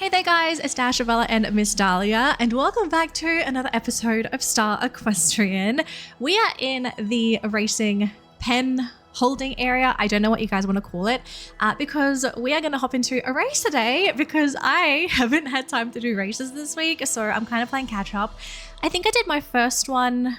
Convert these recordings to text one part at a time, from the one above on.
Hey there guys, it's Dashabella and Miss Dahlia, and welcome back to another episode of Star Equestrian. We are in the racing pen holding area. I don't know what you guys want to call it, because we are going to hop into a race today because I haven't had time to do races this week, so I'm kind of playing catch up. I think I did my first one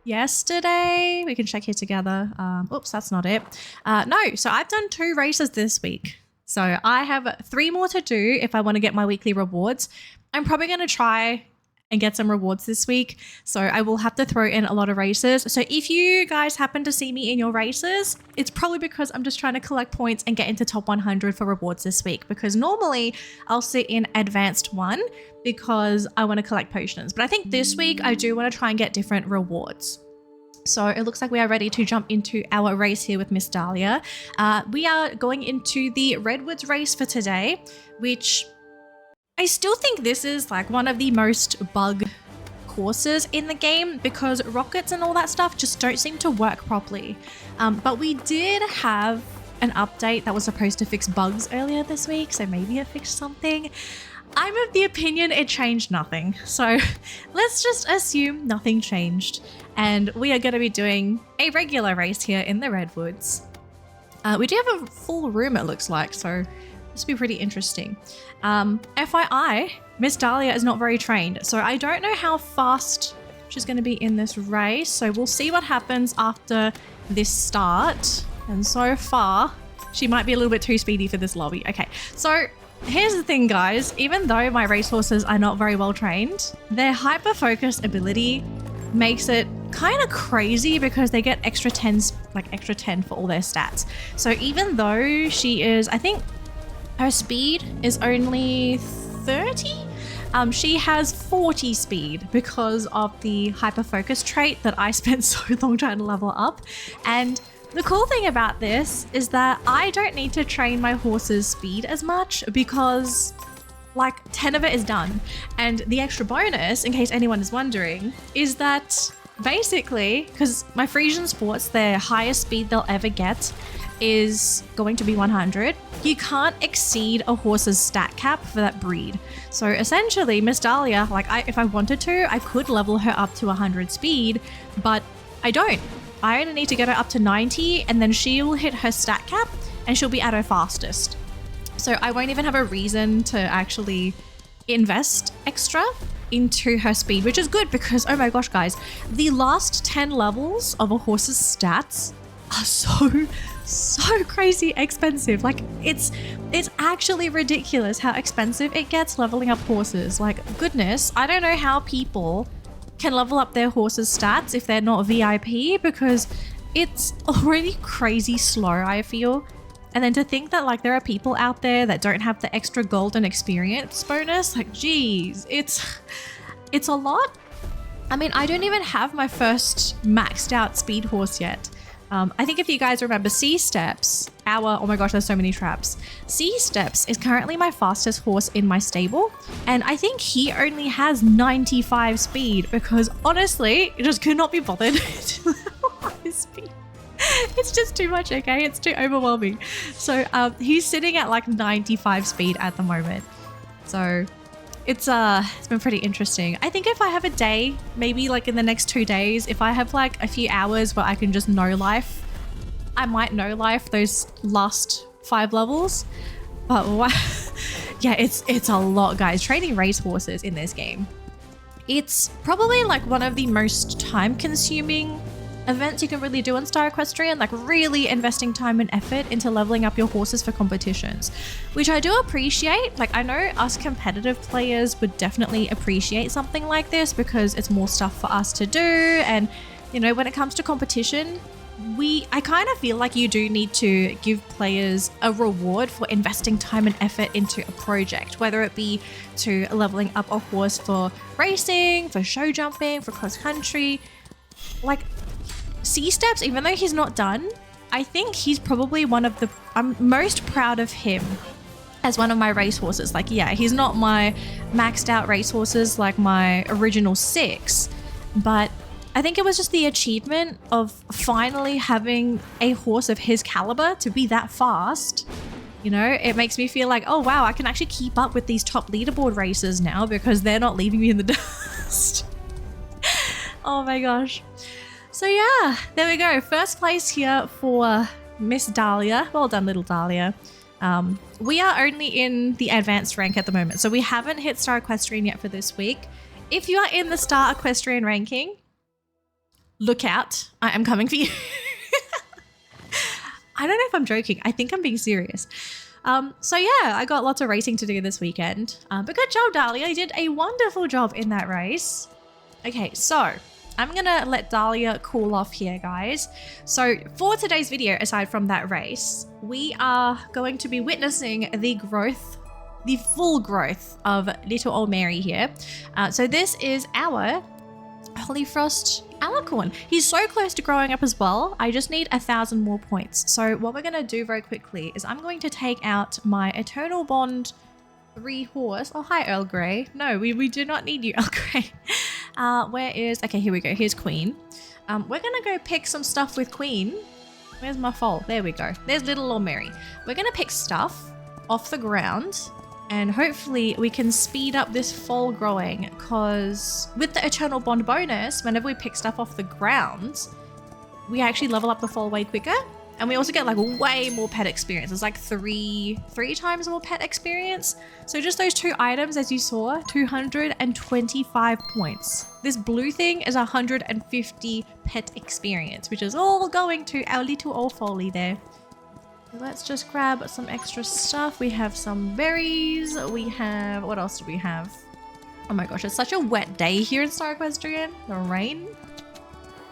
yesterday. We can check here together. Oops, that's not it. No, so I've done 2 races this week. So I have 3 more to do if I want to get my weekly rewards. I'm probably going to try and get some rewards this week. So I will have to throw in a lot of races. So if you guys happen to see me in your races, it's probably because I'm just trying to collect points and get into top 100 for rewards this week. Because normally I'll sit in advanced 1 because I want to collect potions. But I think this week I do want to try and get different rewards. So it looks like we are ready to jump into our race here with Miss Dahlia. We are going into the Redwoods race for today, which I still think this is like one of the most bug courses in the game because rockets and all that stuff just don't seem to work properly. But we did have an update that was supposed to fix bugs earlier this week, so maybe it fixed something. I'm of the opinion it changed nothing. So let's just assume nothing changed. And we are going to be doing a regular race here in the Redwoods. We do have a full room, it looks like, so this will be pretty interesting. FYI, Miss Dahlia is not very trained, so I don't know how fast she's going to be in this race. So we'll see what happens after this start. And so far, she might be a little bit too speedy for this lobby. Okay, so here's the thing, guys. Even though my racehorses are not very well trained, their hyper-focus ability makes it kind of crazy because they get extra 10s, like extra 10 for all their stats. So even though she is, I think her speed is only 30, she has 40 speed because of the hyper-focus trait that I spent so long trying to level up. And the cool thing about this is that I don't need to train my horse's speed as much because like 10 of it is done. And the extra bonus, in case anyone is wondering, is that basically, because my Frisian sports, their highest speed they'll ever get is going to be 100. You can't exceed a horse's stat cap for that breed. So essentially, Miss Dahlia, like if I wanted to, I could level her up to 100 speed, but I don't. I only need to get her up to 90 and then she will hit her stat cap and she'll be at her fastest. So I won't even have a reason to actually invest extra into her speed, which is good because, oh my gosh, guys, the last 10 levels of a horse's stats are so crazy expensive. Like it's actually ridiculous how expensive it gets leveling up horses. Like goodness, I don't know how people can level up their horse's stats if they're not VIP because it's already crazy slow, I feel. And then to think that like there are people out there that don't have the extra golden experience bonus, like geez, it's a lot. I mean, I don't even have my first maxed out speed horse yet. I think if you guys remember C-Steps, oh my gosh, there's so many traps. C-Steps is currently my fastest horse in my stable. And I think he only has 95 speed because honestly, I just could not be bothered to level up his speed. It's just too much, okay? It's too overwhelming. So he's sitting at like 95 speed at the moment. So it's been pretty interesting. I think if I have a day, maybe like in the next 2 days, if I have like a few hours where I can just no life, I might no life those last 5 levels. But yeah, it's a lot, guys. Training racehorses in this game, it's probably like one of the most time consuming events you can really do on Star Equestrian, like really investing time and effort into leveling up your horses for competitions, which I do appreciate. Like I know us competitive players would definitely appreciate something like this because it's more stuff for us to do. And you know, when it comes to competition, I kind of feel like you do need to give players a reward for investing time and effort into a project, whether it be to leveling up a horse for racing, for show jumping, for cross country. Like C-Steps, even though he's not done, I think he's probably one of the, I'm most proud of him as one of my racehorses. Like, yeah, he's not my maxed out racehorses like my original 6, but I think it was just the achievement of finally having a horse of his caliber to be that fast. You know, it makes me feel like, oh wow, I can actually keep up with these top leaderboard racers now because they're not leaving me in the dust. Oh my gosh. So yeah, there we go. First place here for Miss Dahlia. Well done, little Dahlia. We are only in the advanced rank at the moment, so we haven't hit Star Equestrian yet for this week. If you are in the Star Equestrian ranking, look out. I am coming for you. I don't know if I'm joking. I think I'm being serious. So yeah, I got lots of racing to do this weekend. But good job, Dahlia. You did a wonderful job in that race. Okay, so I'm gonna let Dahlia cool off here, guys. So for today's video, aside from that race, we are going to be witnessing the full growth of little old Mary here. So this is our Hollyfrost Alicorn. He's so close to growing up as well. I just need 1,000 more points. So what we're gonna do very quickly is I'm going to take out my Eternal Bond 3 horse. Oh, hi, Earl Grey. No, we do not need you, Earl Grey. Where is... Okay, here we go. Here's Queen. We're going to go pick some stuff with Queen. Where's my foal? There we go. There's little old Mary. We're going to pick stuff off the ground and hopefully we can speed up this foal growing because with the Eternal Bond bonus, whenever we pick stuff off the ground, we actually level up the foal way quicker. And we also get like way more pet experience. It's like three times more pet experience. So just those 2 items, as you saw, 225 points. This blue thing is 150 pet experience, which is all going to our little old Foley there. So let's just grab some extra stuff. We have some berries. We have, what else do we have? Oh my gosh, it's such a wet day here in Star Equestrian. The rain.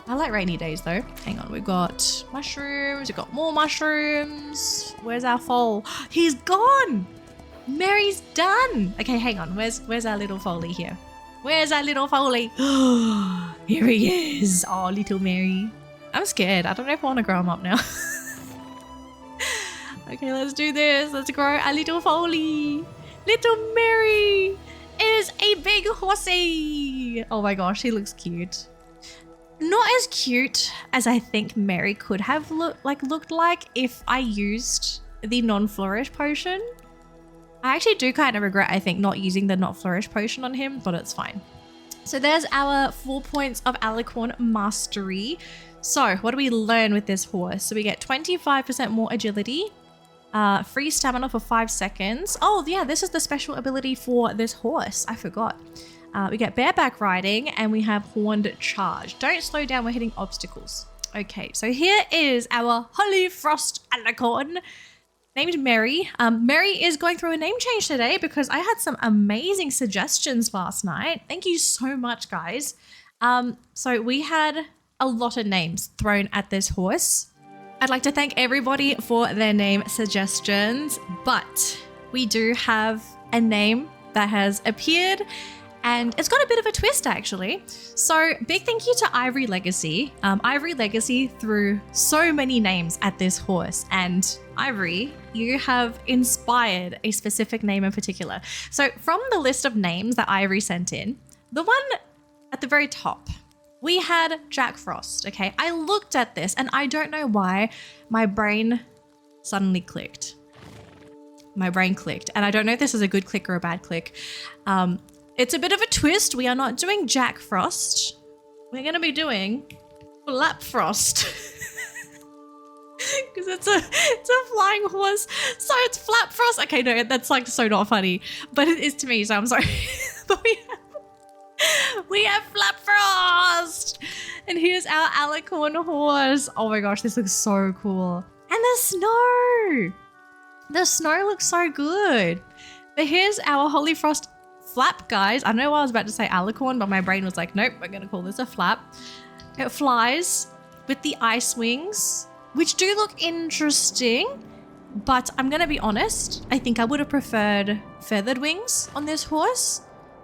I like rainy days though. Hang on, we've got mushrooms, we've got more mushrooms. Where's our foal? He's gone! Mary's done! Okay, hang on, where's our little Foley here? Where's our little Foley? Here he is! Oh, little Mary. I'm scared, I don't know if I want to grow him up now. Okay, let's do this. Let's grow our little Foley. Little Mary is a big horsey. Oh my gosh, he looks cute. Not as cute as I think Mary could have looked like if I used the non-flourish potion. I actually do kind of regret, I think, not using the not flourish potion on him, but it's fine. So there's our 4 points of Alicorn mastery. So what do we learn with this horse? So we get 25% more agility, free stamina for 5 seconds. Oh yeah, this is the special ability for this horse. I forgot. We get bareback riding and we have horned charge. Don't slow down, we're hitting obstacles. Okay, so here is our Hollyfrost Alicorn named Mary. Mary is going through a name change today because I had some amazing suggestions last night. Thank you so much, guys. So we had a lot of names thrown at this horse. I'd like to thank everybody for their name suggestions, but we do have a name that has appeared and it's got a bit of a twist actually. So big thank you to Ivory Legacy. Ivory Legacy threw so many names at this horse, and Ivory, you have inspired a specific name in particular. So from the list of names that Ivory sent in, the one at the very top, we had Jack Frost, okay? I looked at this and I don't know why my brain suddenly clicked. My brain clicked, and I don't know if this is a good click or a bad click. It's a bit of a twist. We are not doing Jack Frost. We're going to be doing Flap Frost. Because it's a flying horse. So it's Flap Frost. Okay, no, that's like so not funny. But it is to me, so I'm sorry. But we have Flap Frost. And here's our Alicorn horse. Oh my gosh, this looks so cool. And the snow. The snow looks so good. But here's our Hollyfrost flap, guys. I know I was about to say Alicorn, but my brain was like, nope, we're going to call this a flap. It flies with the ice wings, which do look interesting, but I'm going to be honest. I think I would have preferred feathered wings on this horse.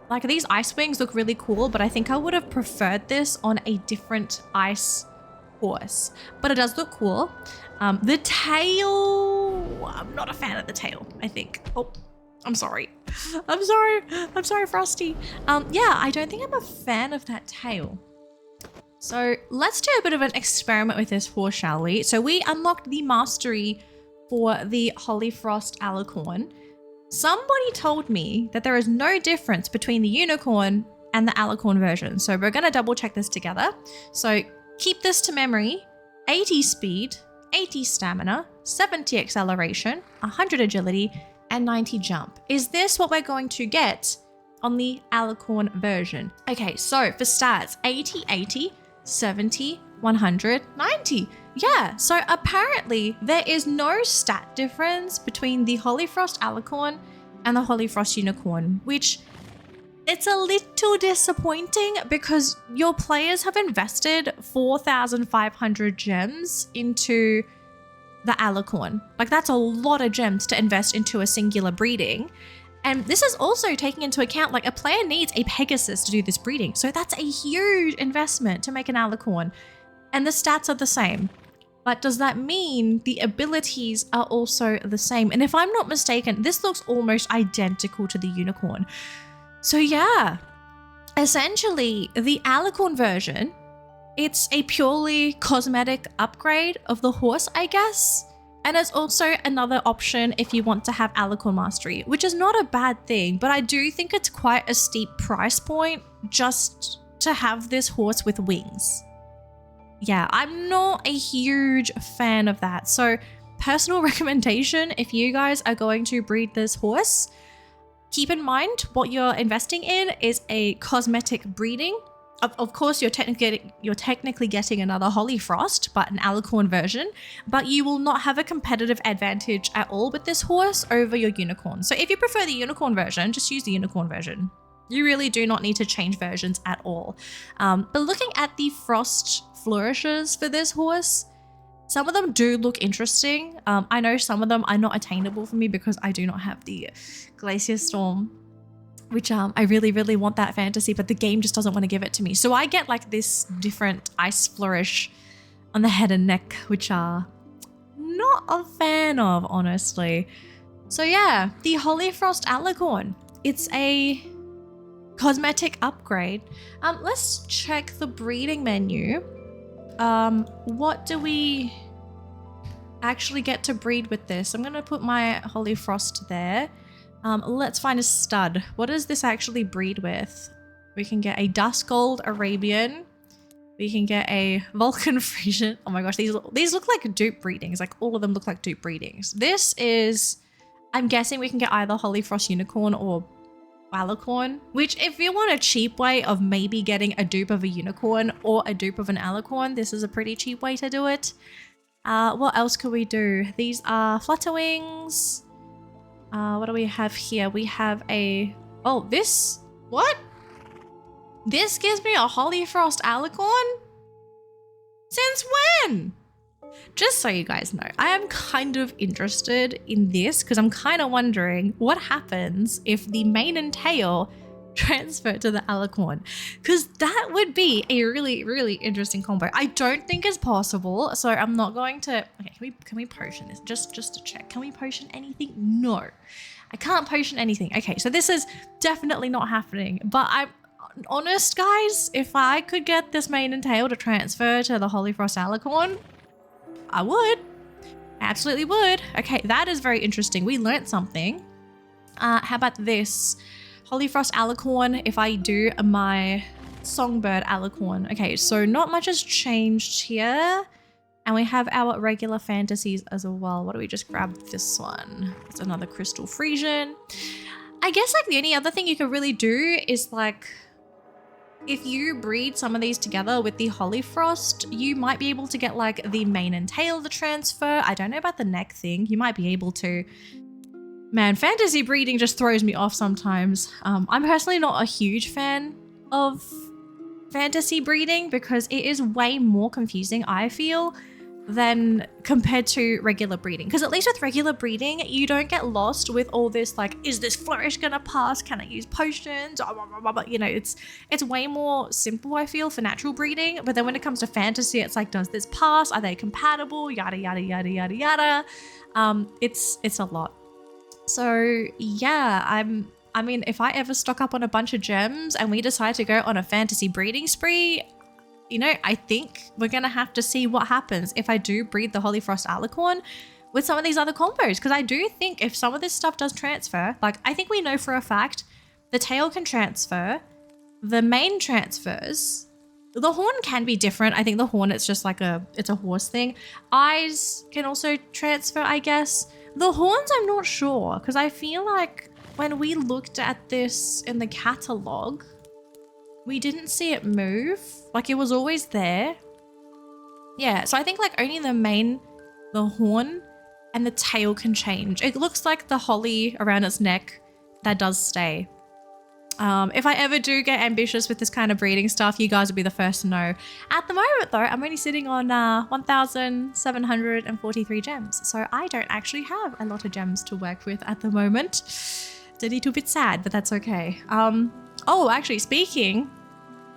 Like, these ice wings look really cool, but I think I would have preferred this on a different ice horse. But it does look cool. The tail, I'm not a fan of the tail, I think. Oh, I'm sorry. I'm sorry, Frosty. Yeah, I don't think I'm a fan of that tail. So let's do a bit of an experiment with this horse, shall we? So we unlocked the mastery for the Hollyfrost Alicorn, somebody told me that there is no difference between the unicorn and the Alicorn version. So we're going to double check this together. So keep this to memory: 80 speed, 80 stamina, 70 acceleration, 100 agility, and 90 jump. Is this what we're going to get on the Alicorn version? Okay, so for stats, 80, 80, 70, 100, 90. Yeah, so apparently there is no stat difference between the Hollyfrost Alicorn and the Hollyfrost Unicorn, which it's a little disappointing because your players have invested 4,500 gems into the Alicorn. Like, that's a lot of gems to invest into a singular breeding. And this is also taking into account, like, a player needs a Pegasus to do this breeding. So that's a huge investment to make an Alicorn. And the stats are the same. But does that mean the abilities are also the same? And if I'm not mistaken, this looks almost identical to the Unicorn. So yeah, essentially the Alicorn version, it's a purely cosmetic upgrade of the horse, I guess. And it's also another option if you want to have Alicorn Mastery, which is not a bad thing, but I do think it's quite a steep price point just to have this horse with wings. Yeah, I'm not a huge fan of that. So personal recommendation, if you guys are going to breed this horse, keep in mind what you're investing in is a cosmetic breeding. Of course, you're technically getting another Hollyfrost, but an Alicorn version, but you will not have a competitive advantage at all with this horse over your unicorn. So if you prefer the unicorn version, just use the unicorn version. You really do not need to change versions at all. But looking at the frost flourishes for this horse, some of them do look interesting. I know some of them are not attainable for me because I do not have the Glacier Storm, which I really, really want that fantasy, but the game just doesn't want to give it to me. So I get like this different ice flourish on the head and neck, which are not a fan of, honestly. So yeah, the Hollyfrost Alicorn. It's a cosmetic upgrade. Let's check the breeding menu. What do we actually get to breed with this? I'm gonna put my Hollyfrost there. Let's find a stud. What does this actually breed with? We can get a Dust Gold Arabian. We can get a Vulcan Frisian. Oh my gosh, these look like dupe breedings. Like, all of them look like dupe breedings. This is, I'm guessing we can get either Hollyfrost Unicorn or Alicorn, which if you want a cheap way of maybe getting a dupe of a unicorn or a dupe of an Alicorn, this is a pretty cheap way to do it. What else could we do? These are Flutterwings. What do we have here? We have a, oh, this, what? This gives me a Hollyfrost Alicorn? Since when? Just so you guys know, I am kind of interested in this because I'm kind of wondering what happens if the mane and tail transfer to the Alicorn, because that would be a really, really interesting combo. I don't think it's possible, so I'm not going to. Okay, can we potion this just to check? Can we potion anything? No, I can't potion anything. Okay, so this is definitely not happening. But I'm honest, guys. If I could get this mane and tail to transfer to the Hollyfrost Alicorn, I would. Absolutely would. Okay, that is very interesting. We learnt something. How about this? Hollyfrost Alicorn, if I do my Songbird Alicorn. Okay, so not much has changed here. And we have our regular fantasies as well. What do we just grab this one? It's another Crystal Frisian. I guess like the only other thing you could really do is like, if you breed some of these together with the Hollyfrost, you might be able to get like the mane and tail to transfer. I don't know about the neck thing. You might be able to. Man, fantasy breeding just throws me off sometimes. I'm personally not a huge fan of fantasy breeding because it is way more confusing, I feel, than compared to regular breeding. Because at least with regular breeding, you don't get lost with all this like, is this flourish gonna pass? Can I use potions? You know, it's way more simple, I feel, for natural breeding. But then when it comes to fantasy, it's like, does this pass? Are they compatible? Yada, yada, yada, yada, yada. It's a lot. So yeah, I mean, if I ever stock up on a bunch of gems and we decide to go on a fantasy breeding spree, you know, I think we're going to have to see what happens if I do breed the Hollyfrost Alicorn with some of these other combos, because I do think if some of this stuff does transfer, like I think we know for a fact the tail can transfer, the mane transfers, the horn can be different. I think the horn, it's just like it's a horse thing. Eyes can also transfer, I guess. The horns, I'm not sure, because I feel like when we looked at this in the catalog, we didn't see it move. Like it was always there. Yeah, so I think like only the mane, the horn, and the tail can change. It looks like the holly around its neck, that does stay. If I ever do get ambitious with this kind of breeding stuff, you guys will be the first to know. At the moment though, I'm only sitting on 1,743 gems. So I don't actually have a lot of gems to work with at the moment. It's a little bit sad, but that's okay. Oh, actually speaking,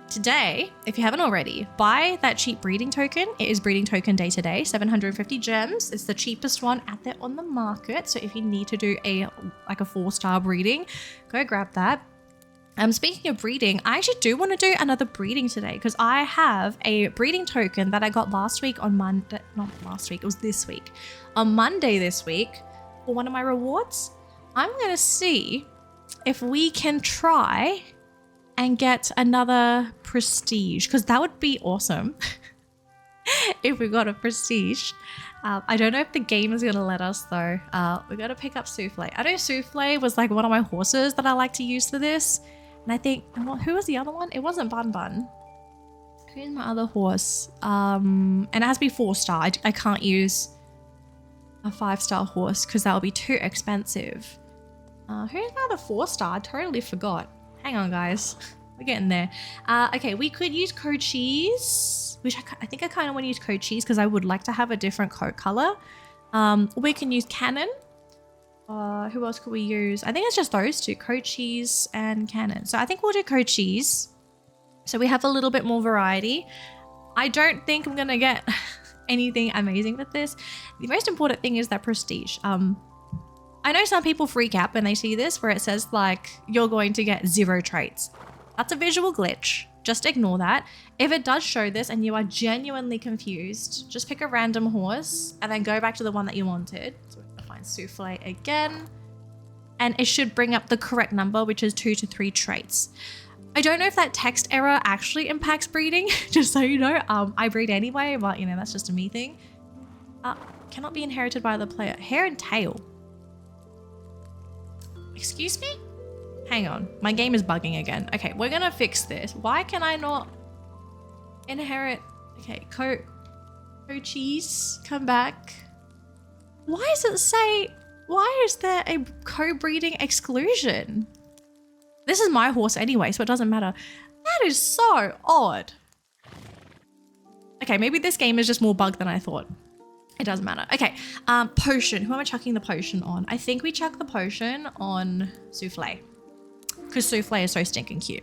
today, if you haven't already, buy that cheap breeding token. It is breeding token day today, 750 gems. It's the cheapest one out there on the market. So if you need to do a 4-star breeding, go grab that. Speaking of breeding, I actually do want to do another breeding today because I have a breeding token that I got last week on Monday, not last week, it was this week. On Monday this week for one of my rewards. I'm going to see if we can try and get another prestige because that would be awesome if we got a prestige. I don't know if the game is going to let us though. We got to pick up Souffle. I know Souffle was like one of my horses that I like to use for this. And I think, who was the other one? It wasn't Bun Bun. Who's my other horse? And it has to be 4-star. I can't use a 5-star horse because that would be too expensive. Who's my other 4-star? I totally forgot. Hang on, guys. We're getting there. Okay, we could use coat cheese, which I think I kind of want to use coat cheese because I would like to have a different coat color. We can use cannon. Who else could we use? I think it's just those two, coat cheese and cannon. So I think we'll do coat cheese. So we have a little bit more variety. I don't think I'm going to get anything amazing with this. The most important thing is that prestige. I know some people freak out when they see this where it says like, you're going to get 0 traits. That's a visual glitch. Just ignore that. If it does show this and you are genuinely confused, just pick a random horse and then go back to the one that you wanted. So we're gonna find Souffle again. And it should bring up the correct number, which is 2 to 3 traits. I don't know if that text error actually impacts breeding, just so you know. I breed anyway, but you know, that's just a me thing. Cannot be inherited by the player. Hair and tail. Excuse me? Hang on, my game is bugging again. Okay, we're gonna fix this. Why can I not inherit? Okay, coat cheese, come back. Why does it say, why is there a co-breeding exclusion? This is my horse anyway, so it doesn't matter. That is so odd. Okay, maybe this game is just more bugged than I thought. It doesn't matter. Okay, potion. Who am I chucking the potion on? I think we chuck the potion on Souffle because Souffle is so stinking cute.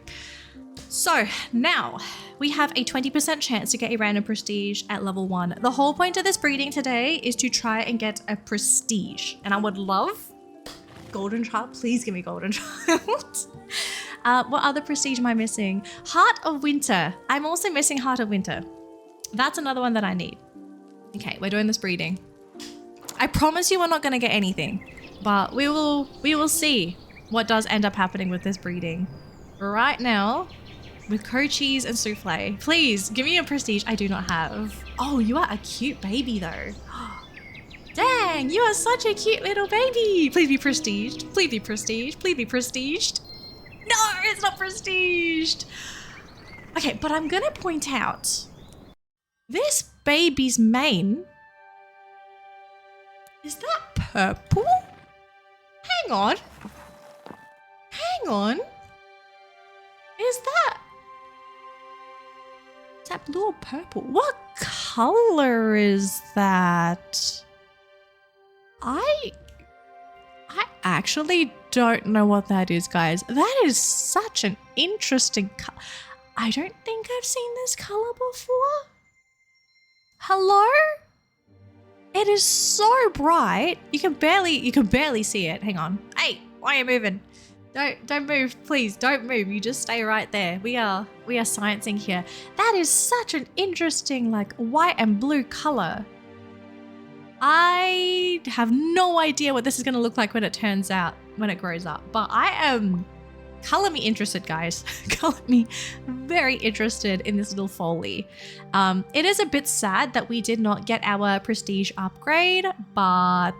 So now we have a 20% chance to get a random prestige at level 1. The whole point of this breeding today is to try and get a prestige. And I would love golden child. Please give me golden child. What other prestige am I missing? Heart of Winter. I'm also missing Heart of Winter. That's another one that I need. Okay, we're doing this breeding. I promise you we're not going to get anything, but we will see what does end up happening with this breeding. Right now, with Cochise and Souffle, please give me a prestige I do not have. Oh, you are a cute baby though. Dang, you are such a cute little baby. Please be prestiged. Please be prestiged. Please be prestiged. No, it's not prestiged. Okay, but I'm going to point out this baby's mane, is that purple? Hang on. Hang on. Is that blue or purple? What color is that? I actually don't know what that is, guys. That is such an interesting color. I don't think I've seen this color before. Hello? It is so bright. You can barely see it. Hang on. Hey, why are you moving? Don't move, please. Don't move. You just stay right there. We are sciencing here. That is such an interesting like white and blue color. I have no idea what this is going to look like when it grows up, but I am color me interested, guys. Color me very interested in this little foley. It is a bit sad that we did not get our prestige upgrade, but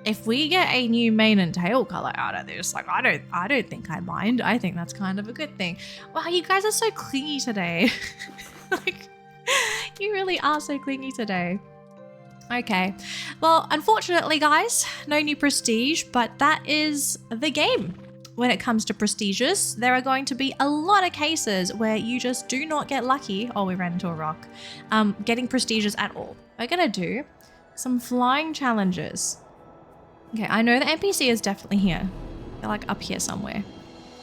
if we get a new mane and tail color out of this, like I don't think I mind. I think that's kind of a good thing. Wow, you guys are so clingy today. Like, you really are so clingy today. Okay, well, unfortunately, guys, no new prestige, but that is the game. When it comes to prestiges, there are going to be a lot of cases where you just do not get lucky. Oh, we ran into a rock. Getting prestiges at all. We're gonna do some flying challenges. Okay, I know the NPC is definitely here. They're like up here somewhere.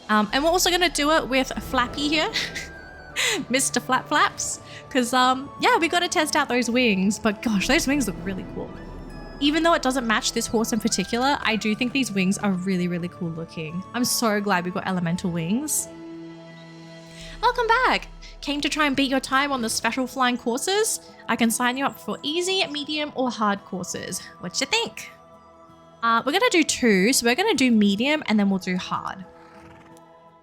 And we're also gonna do it with Flappy here. Mr. Flap Flaps. Because, yeah, we got to test out those wings. But gosh, those wings look really cool. Even though it doesn't match this horse in particular, I do think these wings are really, really cool looking. I'm so glad we got elemental wings. Welcome back. Came to try and beat your time on the special flying courses? I can sign you up for easy, medium, or hard courses. What you think? We're going to do 2. So we're going to do medium and then we'll do hard.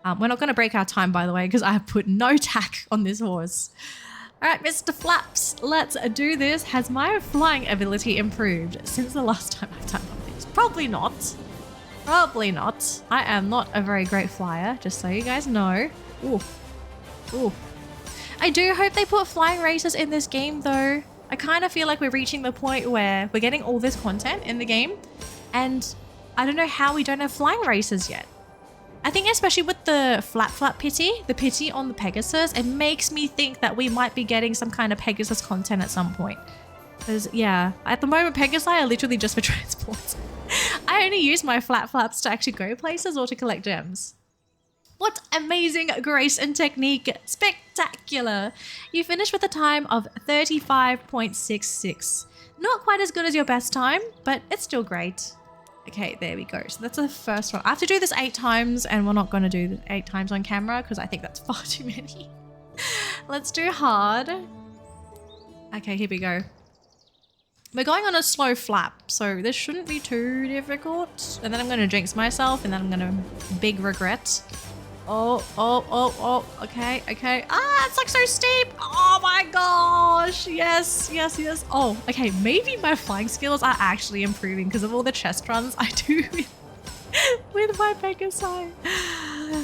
We're not going to break our time, by the way, because I have put no tack on this horse. All right, Mr. Flaps, let's do this. Has my flying ability improved since the last time I've done one of these? Probably not. Probably not. I am not a very great flyer, just so you guys know. Ooh. Ooh. I do hope they put flying races in this game, though. I kind of feel like we're reaching the point where we're getting all this content in the game, and I don't know how we don't have flying races yet. I think especially with the flap pity, the pity on the Pegasus, it makes me think that we might be getting some kind of Pegasus content at some point. Because, yeah, at the moment, Pegasi are literally just for transport. I only use my flaps to actually go places or to collect gems. What amazing grace and technique. Spectacular. You finished with a time of 35.66. Not quite as good as your best time, but it's still great. Okay, there we go. So that's the first one. I have to do this 8 times and we're not going to do it 8 times on camera because I think that's far too many. Let's do hard. Okay, here we go. We're going on a slow flap, so this shouldn't be too difficult. And then I'm going to jinx myself and then I'm going to big regret. Oh, okay. Ah, it's like so steep. Oh my gosh. Yes. Oh, okay. Maybe my flying skills are actually improving because of all the chest runs I do with my Pegasi. No!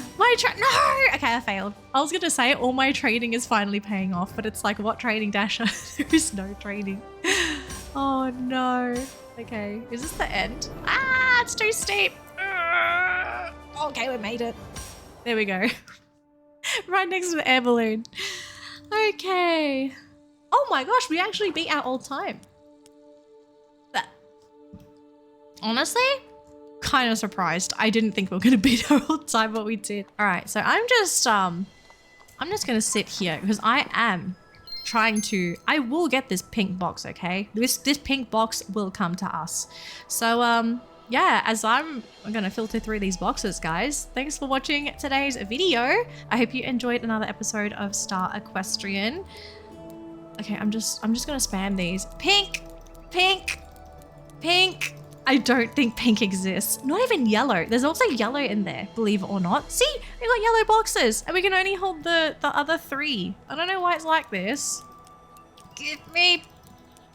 Okay, I failed. I was going to say all my trading is finally paying off, but it's like, what trading, Dasha? There is no trading. Oh no. Okay, is this the end? Ah, it's too steep. Okay, we made it. There we go. Right next to the air balloon. Okay. Oh my gosh, we actually beat our old time. Honestly, kind of surprised. I didn't think we were going to beat our old time, but we did. All right, so I'm just going to sit here because I am trying to, I will get this pink box, okay? This pink box will come to us. So, yeah, as I'm going to filter through these boxes, guys. Thanks for watching today's video. I hope you enjoyed another episode of Star Equestrian. Okay, I'm just going to spam these. Pink. I don't think pink exists. Not even yellow. There's also yellow in there, believe it or not. See, we got yellow boxes and we can only hold the other 3. I don't know why it's like this. Give me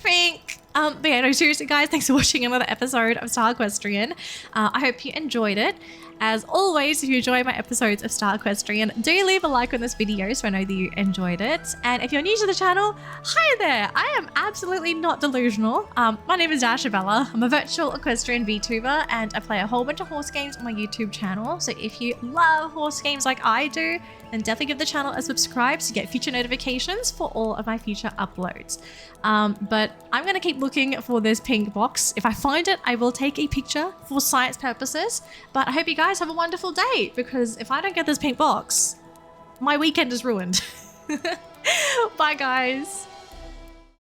pink. But yeah, no, seriously, guys, thanks for watching another episode of Star Equestrian. I hope you enjoyed it. As always, if you enjoy my episodes of Star Equestrian, do leave a like on this video so I know that you enjoyed it. And if you're new to the channel, hi there! I am absolutely not delusional. My name is Dashabella. I'm a virtual equestrian VTuber and I play a whole bunch of horse games on my YouTube channel. So if you love horse games like I do, then definitely give the channel a subscribe to get future notifications for all of my future uploads. But I'm going to keep looking for this pink box. If I find it, I will take a picture for science purposes. But I hope you guys have a wonderful day, because if I don't get this pink box, my weekend is ruined. Bye, guys.